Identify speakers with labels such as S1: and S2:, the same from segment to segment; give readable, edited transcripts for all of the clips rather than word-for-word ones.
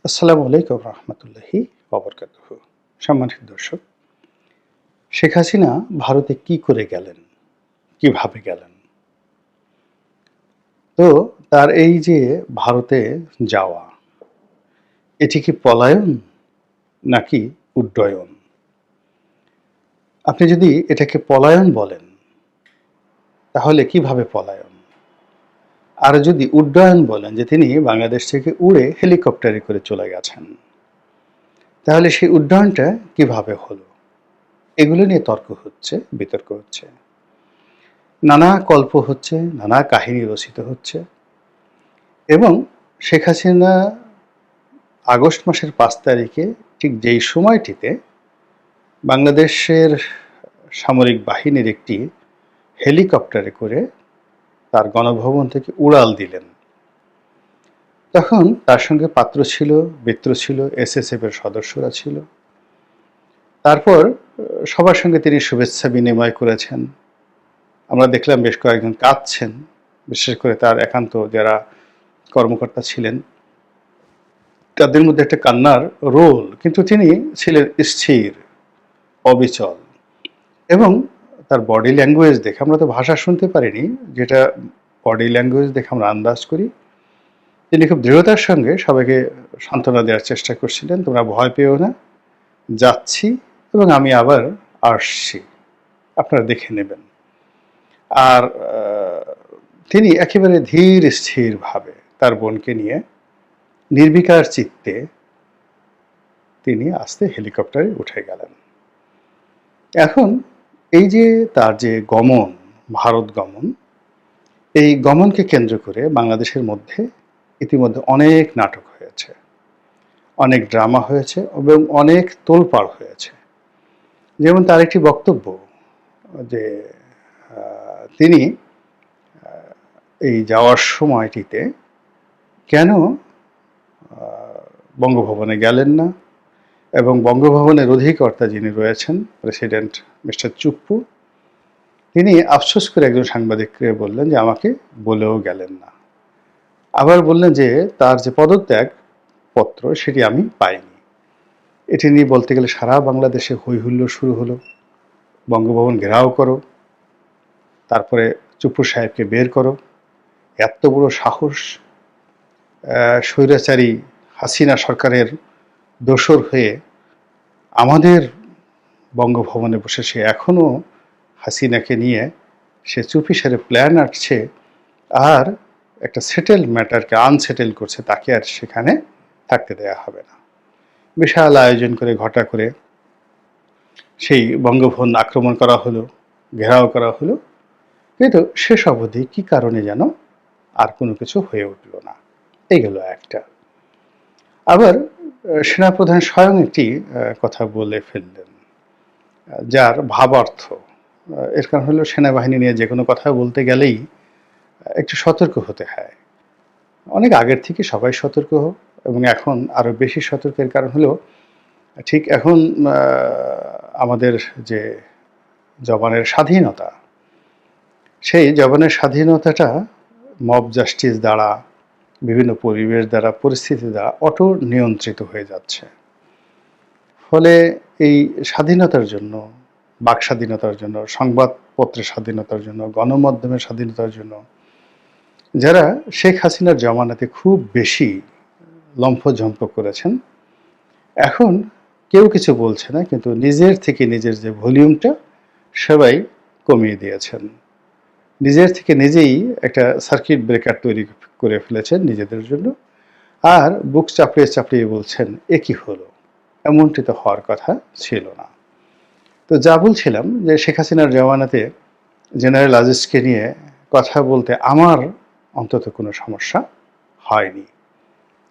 S1: আসসালামু আলাইকুম রহমতুল্লাহি ওয়াবারাকাতুহু। সম্মানিত দর্শক, শেখ হাসিনা ভারতে কি করে গেলেন, কিভাবে গেলেন? তো তার এই যে ভারতে যাওয়া, এটি কি পলায়ন নাকি উড্ডয়ন? আপনি যদি এটাকে পলায়ন বলেন, তাহলে কিভাবে পলায়ন? আর যদি উড্ডয়ন বলেন যে তিনি বাংলাদেশ থেকে উড়ে হেলিকপ্টারে করে চলে গেছেন, তাহলে সেই উড্ডয়নটা কিভাবে হলো? এগুলো নিয়ে তর্ক হচ্ছে, বিতর্ক হচ্ছে। নানা কল্প হচ্ছে, নানা কাহিনী রচিত হচ্ছে এবং শেখ হাসিনা আগস্ট মাসের ৫ তারিখে ঠিক যেই সময়টিতে বাংলাদেশের সামরিক বাহিনীর একটি হেলিকপ্টারে করে তার গণভবন থেকে উড়াল দিলেন, তখন তার সঙ্গে পাত্র ছিল, মিত্র ছিল, এসএসএফ এর সদস্যরা ছিল। তারপর সবার সঙ্গে তিনি শুভেচ্ছা বিনিময় করেছেন। আমরা দেখলাম বেশ কয়েকজন কাঁদছেন, বিশেষ করে তার একান্ত যারা কর্মকর্তা ছিলেন তাদের মধ্যে একটা কান্নার রোল, কিন্তু তিনি ছিলেন স্থির, অবিচল। এবং তার বডি ল্যাঙ্গুয়েজ দেখে, আমরা তো ভাষা শুনতে পারিনি, যেটা বডি ল্যাঙ্গুয়েজ দেখে আমরা আন্দাজ করি, তিনি খুব দৃঢ়তার সঙ্গে সবাইকে সান্ত্বনা দেওয়ার চেষ্টা করছিলেন, তোমরা ভয় পেও না, যাচ্ছি এবং আমি আবার আসছি, আপনারা দেখে নেবেন। আর তিনি একেবারে ধীর স্থিরভাবে তার বোনকে নিয়ে নির্বিকার চিত্তে তিনি আস্তে হেলিকপ্টারে উঠে গেলেন। এখন এই যে তার যে গমন, ভারত গমন, এই গমনকে কেন্দ্র করে বাংলাদেশের মধ্যে ইতিমধ্যে অনেক নাটক হয়েছে, অনেক ড্রামা হয়েছে এবং অনেক তোলপাড় হয়েছে। যেমন তার একটি বক্তব্য যে তিনি এই যাওয়ার সময়টিতে কেন বঙ্গভবনে গেলেন না, এবং বঙ্গভবনের অধিকর্তা যিনি রয়েছেন প্রেসিডেন্ট মিস্টার চুপ্পু, তিনি আফসোস করে একজন সাংবাদিককে বললেন যে আমাকে বলেও গেলেন না। আবার বললেন যে তার যে পদত্যাগ পত্র সেটি আমি পাইনি। এটি নিয়ে বলতে গেলে সারা বাংলাদেশে হৈ হুল্লোড় শুরু হলো, বঙ্গভবন ঘেরাও করো, তারপরে চুপ্পু সাহেবকে বের করো। এত বড় সাহস! স্বৈরাচারী হাসিনা সরকারের দোসর হয়ে আমাদের বঙ্গভবনে বসে সে এখনও হাসিনাকে নিয়ে সে চুপিসারে প্ল্যান আঁটছে, আর একটা সেটেল ম্যাটারকে আনসেটেল করছে, তাকে আর সেখানে থাকতে দেয়া হবে না। বিশাল আয়োজন করে ঘটা করে সেই বঙ্গভবন আক্রমণ করা হলো, ঘেরাও করা হলো, কিন্তু শেষ অবধি কী কারণে যেন আর কোনো কিছু হয়ে উঠল না। এই গেল একটা। আবার সেনাপ্রধান স্বয়ং একটি কথা বলে ফেললেন, যার ভাবার্থ, এর কারণ হলো সেনাবাহিনী নিয়ে যে কোনো কথা বলতে গেলেই একটু সতর্ক হতে হয়। অনেক আগের থেকে সবাই সতর্ক হোক, এবং এখন আরও বেশি সতর্কের কারণ হলো ঠিক এখন আমাদের যে জবানের স্বাধীনতা, সেই জবানের স্বাধীনতাটা মব জাস্টিস দ্বারা, বিভিন্ন পরিবেশ দ্বারা, পরিস্থিতি দ্বারা অটো নিয়ন্ত্রিত হয়ে যাচ্ছে। ফলে এই স্বাধীনতার জন্য, বাক স্বাধীনতার জন্য, সংবাদপত্রের স্বাধীনতার জন্য, গণমাধ্যমের স্বাধীনতার জন্য যারা শেখ হাসিনার জমানাতে খুব বেশি লম্ফঝম্প করেছেন, এখন কেউ কিছু বলছে না, কিন্তু নিজের থেকে নিজের যে ভলিউমটা সবাই কমিয়ে দিয়েছেন। নিজের থেকে নিজেই একটা সার্কিট ব্রেকার তৈরি করে ফেলেছেন নিজেদের জন্য, আর বুক চাপড়িয়ে চাপড়িয়ে বলছেন এ কি হলো, এমনটি তো হওয়ার কথা ছিল না। তো যা বলছিলাম যে শেখ হাসিনার জমানাতে জেনারেল আজিজকে নিয়ে কথা বলতে আমার অন্তত কোনো সমস্যা হয়নি।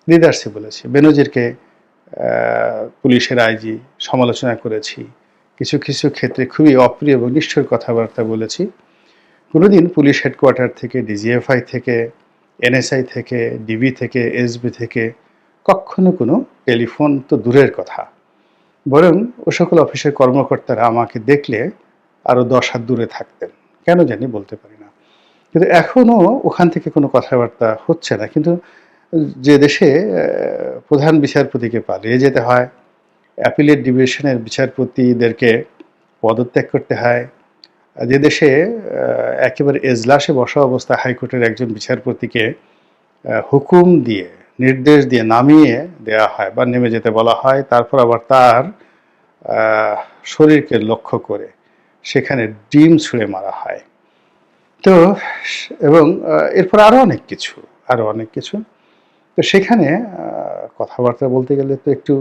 S1: লিডারসে বলেছি, বেনজিরকে পুলিশের আইজি সমালোচনা করেছি, কিছু কিছু ক্ষেত্রে খুবই অপ্রিয় এবং নিষ্ঠুর কথাবার্তা বলেছি। কোনোদিন পুলিশ হেডকোয়ার্টার থেকে, ডিজিএফআই থেকে, এনএসআই থেকে, ডিবি থেকে, এসবি থেকে কখনো কোনো টেলিফোন তো দূরের কথা, বরং ও সকল অফিসের কর্মকর্তারা আমাকে দেখলে আরও 10 হাত দূরে থাকতেন, কেন জানি বলতে পারি না। কিন্তু এখনও ওখান থেকে কোনো কথাবার্তা হচ্ছে না। কিন্তু যে দেশে প্রধান বিচারপতিকে পালিয়ে যেতে হয়, অ্যাপিলেট ডিভিশনের বিচারপতিদেরকে পদত্যাগ করতে হয়, যে দেশে একেবারে এজলাসে বসা অবস্থায় হাইকোর্টের একজন বিচারপতিকে হুকুম দিয়ে, নির্দেশ দিয়ে নামিয়ে দেওয়া হয় বা নেমে যেতে বলা হয়, তারপর আবার তার শরীরকে লক্ষ্য করে সেখানে ডিম ছুঁড়ে মারা হয়। তো এবং এরপর আরও অনেক কিছু। তো সেখানে কথাবার্তা বলতে গেলে তো একটু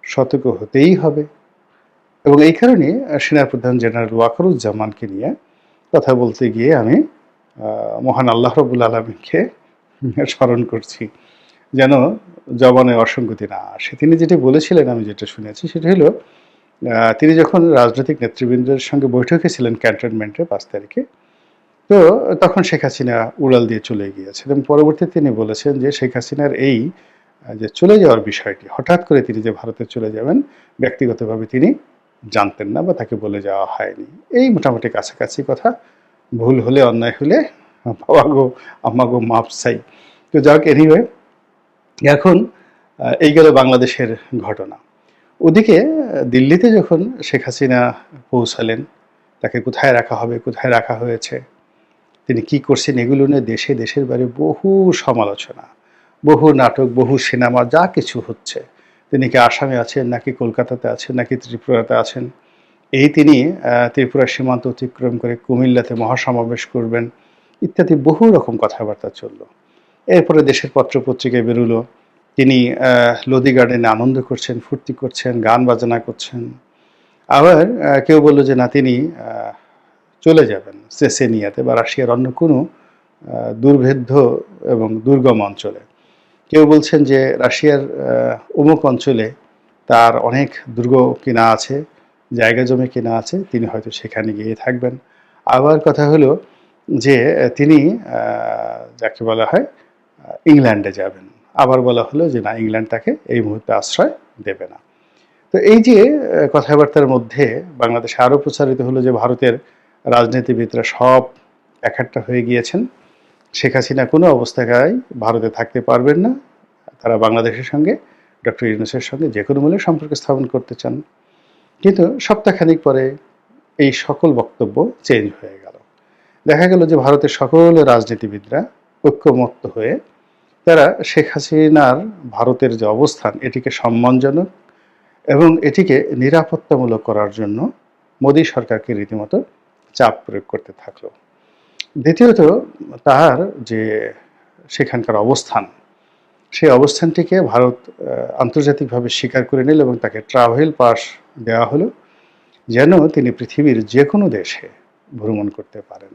S1: সতর্ক হতেই হবে, এবং এই কারণে সেনাপ্রধান জেনারেল ওয়াকারুজ্জামানকে নিয়ে কথা বলতে গিয়ে আমি মহান আল্লাহ রবুল আলমীকে স্মরণ করছি, যেন জবানে অসঙ্গতি না আসে। তিনি যেটি বলেছিলেন, আমি যেটা শুনেছি, সেটা হলো তিনি যখন রাজনৈতিক নেতৃবৃন্দের সঙ্গে বৈঠকে ছিলেন ক্যান্টনমেন্টে 5 তারিখে, তো তখন শেখ হাসিনা উড়াল দিয়ে চলে গিয়েছেন, এবং পরবর্তীতে তিনি বলেছেন যে শেখ হাসিনার এই যে চলে যাওয়ার বিষয়টি, হঠাৎ করে তিনি যে ভারতে চলে যাবেন, ব্যক্তিগতভাবে তিনি জানতেন না বা তাকে বলে যাওয়া হয়নি। এই মোটামুটি কাছাকাছি কথা। ভুল হলে, অন্যায় হলে বাবা গো আম্মা গো মাপ চাই। তো যাক, এনিওয়ে, এখন এই গেল বাংলাদেশের ঘটনা। ওদিকে দিল্লিতে যখন শেখ হাসিনা পৌঁছালেন, তাকে কোথায় রাখা হবে, কোথায় রাখা হয়েছে, তিনি কি করছেন, এগুলো নিয়ে দেশের বাইরে বহু সমালোচনা, বহু নাটক, বহু সিনেমা, যা কিছু হচ্ছে। তিনি কি আসামে আছেন, নাকি কলকাতাতে আছেন, নাকি ত্রিপুরাতে আছেন, এই তিনি ত্রিপুরার সীমান্ত অতিক্রম করে কুমিল্লাতে মহাসমাবেশ করবেন, ইত্যাদি বহু রকম কথাবার্তা চলল। এরপরে দেশের পত্রপত্রিকায় বেরোলো তিনি লোদি গার্ডেনে আনন্দ করছেন, ফুর্তি করছেন, গান বাজনা করছেন। আবার কেউ বলল যে না, তিনি চলে যাবেন চেচেনিয়াতে বা রাশিয়ার অন্য কোনো দুর্ভেদ্য এবং দুর্গম অঞ্চলে। কেউ বলছেন যে রাশিয়ার অমুক অঞ্চলে তার অনেক দুর্গ কেনা আছে, জায়গা জমি কেনা আছে, তিনি হয়তো সেখানে গিয়ে থাকবেন। আবার কথা হলো যে তিনি যাকে বলা হয় ইংল্যান্ডে যাবেন। আবার বলা হলো যে না, ইংল্যান্ড তাকে এই মুহূর্তে আশ্রয় দেবে না। তো এই যে কথাবার্তার মধ্যে বাংলাদেশে আরও প্রচারিত হলো যে ভারতের রাজনীতিবিদরা সব একটা হয়ে গিয়েছেন, শেখ হাসিনা কোনো অবস্থায় ভারতে থাকতে পারবেন না, তারা বাংলাদেশের সঙ্গে, ডক্টর ইউনূসের সঙ্গে যে কোনো মূল্যে সম্পর্ক স্থাপন করতে চান। কিন্তু সপ্তাহখানিক পরে এই সকল বক্তব্য চেঞ্জ হয়ে গেল। দেখা গেল যে ভারতের সকল রাজনীতিবিদরা ঐক্যমত্য হয়ে তারা শেখ হাসিনার ভারতের যে অবস্থান, এটিকে সম্মানজনক এবং এটিকে নিরাপত্তামূলক করার জন্য মোদী সরকারকে রীতিমতো চাপ প্রয়োগ করতে থাকলো। দ্বিতীয়ত, তার যে সেখানকার অবস্থান, সেই অবস্থানটিকে ভারত আন্তর্জাতিকভাবে স্বীকার করে নিল এবং তাকে ট্রাভেল পাস দেওয়া হলো, যেন তিনি পৃথিবীর যে কোনো দেশে ভ্রমণ করতে পারেন।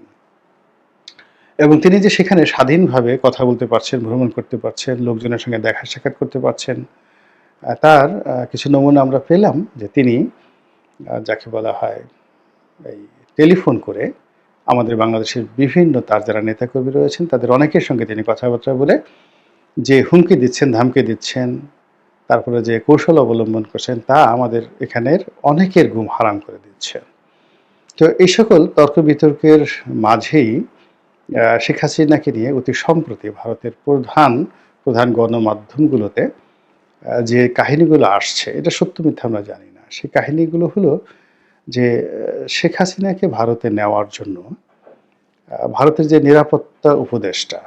S1: এবং তিনি যে সেখানে স্বাধীনভাবে কথা বলতে পারছেন, ভ্রমণ করতে পারছেন, লোকজনের সঙ্গে দেখা সাক্ষাৎ করতে পারছেন, তার কিছু নমুনা আমরা পেলাম যে তিনি যাকে বলা হয় এই টেলিফোন করে আমাদের বাংলাদেশের বিভিন্ন তার যারা নেতাকর্মী রয়েছেন তাদের অনেকের সঙ্গে তিনি কথাবার্তা বলে যে হুমকি দিচ্ছেন, ধামকি দিচ্ছেন, তারপরে যে কৌশল অবলম্বন করছেন, তা আমাদের এখানের অনেকের ঘুম হারাম করে দিচ্ছে। তো এই সকল তর্ক বিতর্কের মাঝেই শেখ হাসিনাকে নিয়ে অতি সম্প্রতি ভারতের প্রধান গণমাধ্যমগুলোতে যে কাহিনীগুলো আসছে, এটা সত্য মিথ্যা আমরা জানি না, সেই কাহিনীগুলো হলো যে শেখ হাসিনাকে ভারতে নেওয়ার জন্য ভারতের যে নিরাপত্তা উপদেষ্টা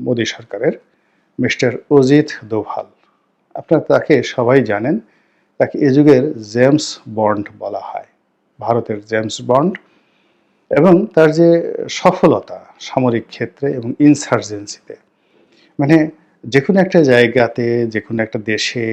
S1: মোদী সরকারের মিস্টার অজিত দোভাল, আপনারা তাকে সবাই জানেন, তাকে এ যুগের জেমস বন্ড বলা হয়, ভারতের জেমস বন্ড। এবং তার যে সফলতা সামরিক ক্ষেত্রে এবং ইনসার্জেন্সিতে, মানে যে কোনো একটা জায়গাতে, যে কোনো একটা দেশে